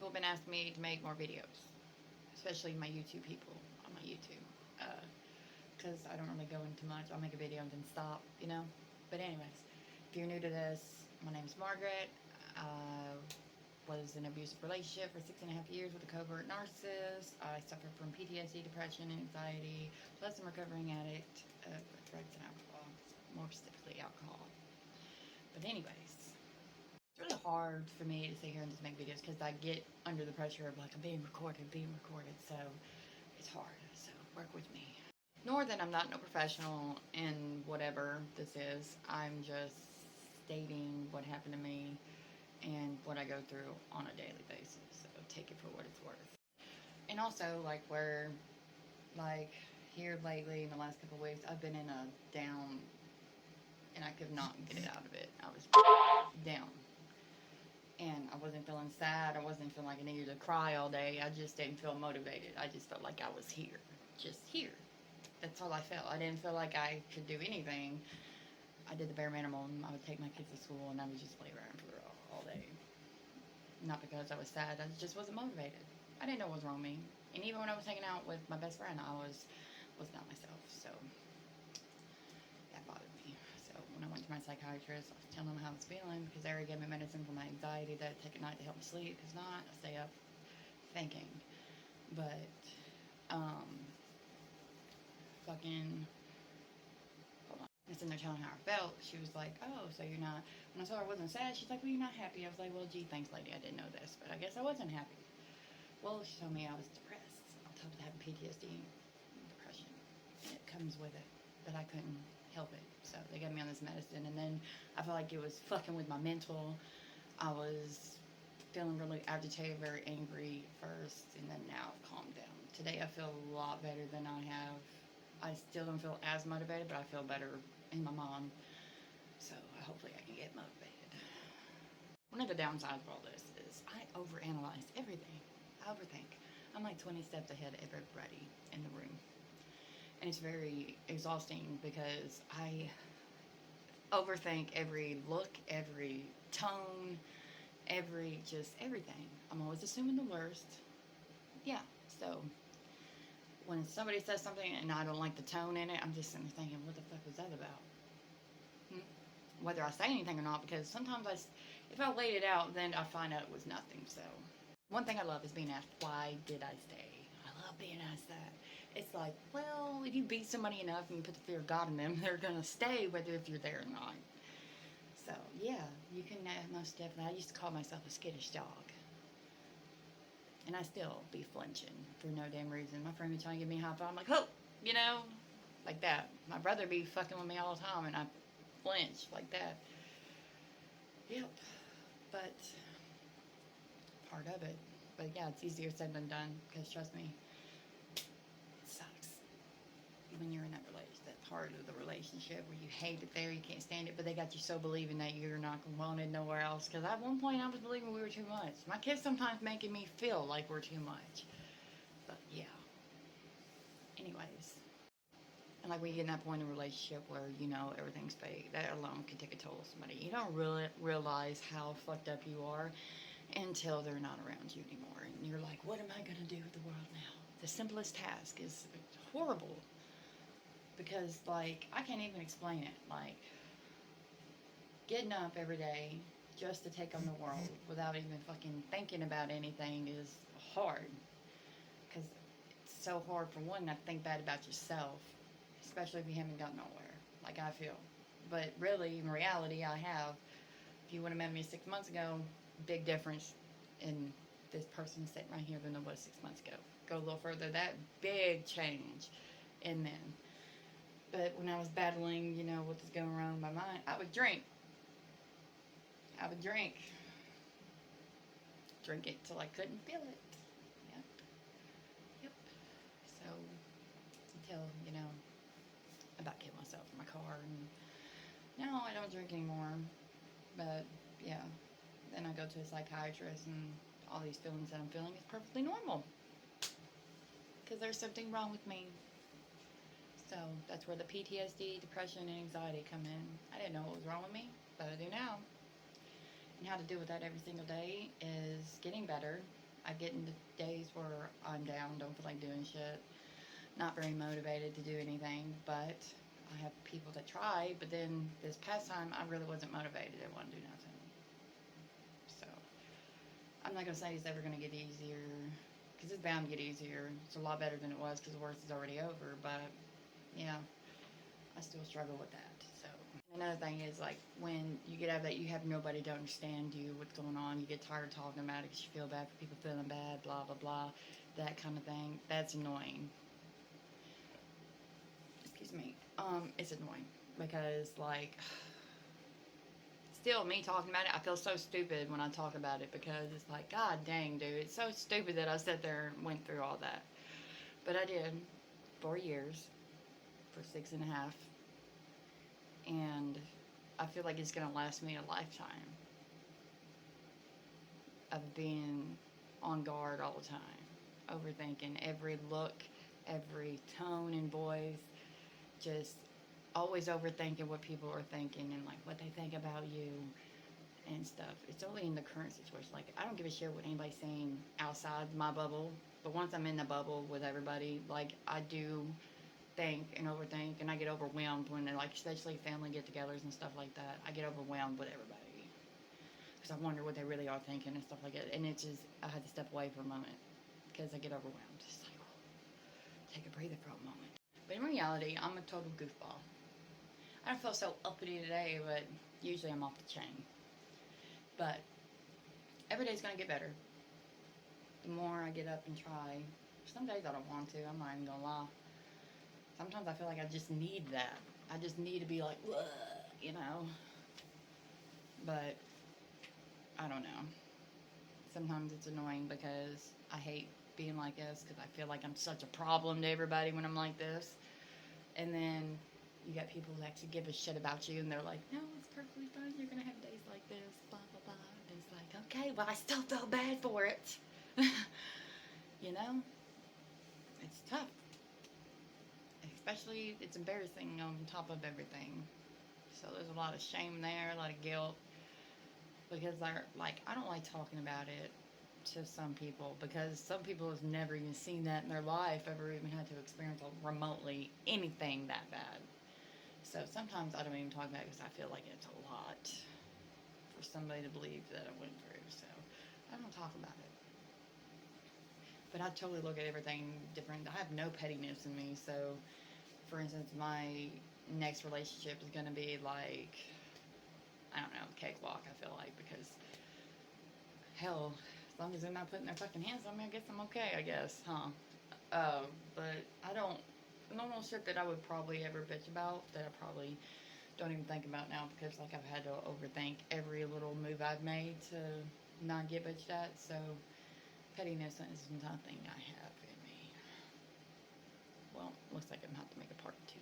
people have been asking me to make more videos, especially my YouTube people on my YouTube. Because I don't really go into much. I'll make a video and then stop, you know? But anyways, if you're new to this, my name is Margaret. I was in an abusive relationship for 6.5 years with a covert narcissist. I suffer from PTSD, depression, and anxiety, plus I'm a recovering addict of drugs and alcohol, more specifically alcohol. But anyways, it's really hard for me to sit here and just make videos because I get under the pressure of like I'm being recorded, so it's hard. So work with me. Nor that I'm not no professional in whatever this is. I'm just stating what happened to me and what I go through on a daily basis. So take it for what it's worth. And also like here lately in the last couple of weeks, I've been in a down and I could not get it out of it. I was down. And I wasn't feeling sad. I wasn't feeling like I needed to cry all day. I just didn't feel motivated. I just felt like I was here. Just here. That's all I felt. I didn't feel like I could do anything. I did the bare minimum. I would take my kids to school and I would just play around for all day. Not because I was sad. I just wasn't motivated. I didn't know what was wrong with me. And even when I was hanging out with my best friend, I was not myself. So that bothered me. So when I went to my psychiatrist, I was telling him how I was feeling because they already gave me medicine for my anxiety that I'd take at night to help me sleep. Because not, I stay up thinking. But fucking, hold on. I was in there telling her how I felt. She was like, oh, so you're not, when I told her I wasn't sad, she's like, well, you're not happy. I was like, well, gee, thanks, lady. I didn't know this, but I guess I wasn't happy. Well, she told me I was depressed. On top of having PTSD and depression. And it comes with it, but I couldn't help it. So they got me on this medicine, and then I felt like it was fucking with my mental. I was feeling really agitated, very angry first, and then now I've calmed down. Today I feel a lot better than I have. I still don't feel as motivated, but I feel better in my mind. So hopefully I can get motivated. One of the downsides of all this is I overanalyze everything. I overthink. I'm like 20 steps ahead of everybody in the room. And it's very exhausting because I overthink every look, every tone, everything. I'm always assuming the worst. Yeah, so when somebody says something and I don't like the tone in it, I'm just sitting there thinking, what the fuck was that about? Whether I say anything or not, because sometimes if I laid it out, then I find out it was nothing. So one thing I love is being asked, why did I stay? I love being asked that. It's like, well, if you beat somebody enough and you put the fear of God in them, they're going to stay whether if you're there or not. So, yeah, you can most definitely. I used to call myself a skittish dog. And I still be flinching for no damn reason. My friend be trying to give me a high five. I'm like, oh, you know, like that. My brother be fucking with me all the time, and I flinch like that. Yep. But part of it. But yeah, it's easier said than done. Because trust me, it sucks when you're in that part of the relationship where you hate it there, you can't stand it, but they got you so believing that you're not wanted nowhere else. Because at one point I was believing we were too much. My kids sometimes making me feel like we're too much. But yeah. Anyways. And like when you get in that point in a relationship where you know everything's fake, that alone can take a toll of somebody. You don't really realize how fucked up you are until they're not around you anymore. And you're like, what am I going to do with the world now? The simplest task is horrible. Because, like, I can't even explain it. Like, getting up every day just to take on the world without even fucking thinking about anything is hard. Because it's so hard, for one, not to think bad about yourself. Especially if you haven't got nowhere, like I feel. But really, in reality, I have. If you would have met me 6 months ago, big difference in this person sitting right here than it was 6 months ago. Go a little further, that big change in them. But when I was battling, you know, what was going wrong in my mind, I would drink. Drink it till I couldn't feel it. Yep. So, until, you know, I about killed myself in my car. And now I don't drink anymore. But, yeah. Then I go to a psychiatrist and all these feelings that I'm feeling is perfectly normal. Because there's something wrong with me. So that's where the PTSD, depression, and anxiety come in. I didn't know what was wrong with me, but I do now. And how to deal with that every single day is getting better. I get into days where I'm down, don't feel like doing shit, not very motivated to do anything, but I have people that try. But then this past time, I really wasn't motivated. I didn't want to do nothing. So I'm not gonna say it's ever gonna get easier, because it's bound to get easier. It's a lot better than it was because the worst is already over. But yeah, I still struggle with that. So another thing is, like, when you get out of that, you have nobody to understand you, what's going on. You get tired of talking about it because you feel bad for people feeling bad, blah blah blah, that kind of thing. That's annoying. Excuse me. It's annoying because, like, still me talking about it, I feel so stupid when I talk about it, because it's like, God dang, dude, it's so stupid that I sat there and went through all that. But I did, 4 years, for 6.5, and I feel like it's gonna last me a lifetime of being on guard all the time, overthinking every look, every tone and voice, just always overthinking what people are thinking and like what they think about you and stuff. It's only in the current situation. Like, I don't give a shit what anybody's saying outside my bubble, but once I'm in the bubble with everybody, like, I do think and overthink, and I get overwhelmed when they're like, especially family get-togethers and stuff like that. I get overwhelmed with everybody because I wonder what they really are thinking and stuff like that. And it's just, I had to step away for a moment because I get overwhelmed. Just like, take a breather for a moment. But in reality, I'm a total goofball. I don't feel so uppity today, but usually I'm off the chain. But every day's gonna get better. The more I get up and try. Some days I don't want to, I'm not even gonna lie. Sometimes I feel like I just need that. I just need to be like, you know. But I don't know. Sometimes it's annoying because I hate being like this, because I feel like I'm such a problem to everybody when I'm like this. And then you got people who actually give a shit about you, and they're like, no, it's perfectly fine. You're gonna have days like this, blah blah blah. And it's like, okay, well, I still feel bad for it. You know, it's tough. Especially, it's embarrassing on top of everything. So there's a lot of shame there, a lot of guilt, because they're like, I don't like talking about it to some people, because some people have never even seen that in their life, ever even had to experience remotely anything that bad. So sometimes I don't even talk about it because I feel like it's a lot for somebody to believe that I went through. So I don't talk about it. But I totally look at everything different. I have no pettiness in me. So, for instance, my next relationship is going to be like, I don't know, cakewalk, I feel like, because hell, as long as they're not putting their fucking hands on me, I guess I'm okay, I guess, huh? But I don't, normal shit that I would probably ever bitch about, that I probably don't even think about now, because like I've had to overthink every little move I've made to not get bitched at. So pettiness is nothing I have in me. Well, looks like I'm gonna have to make a part 2.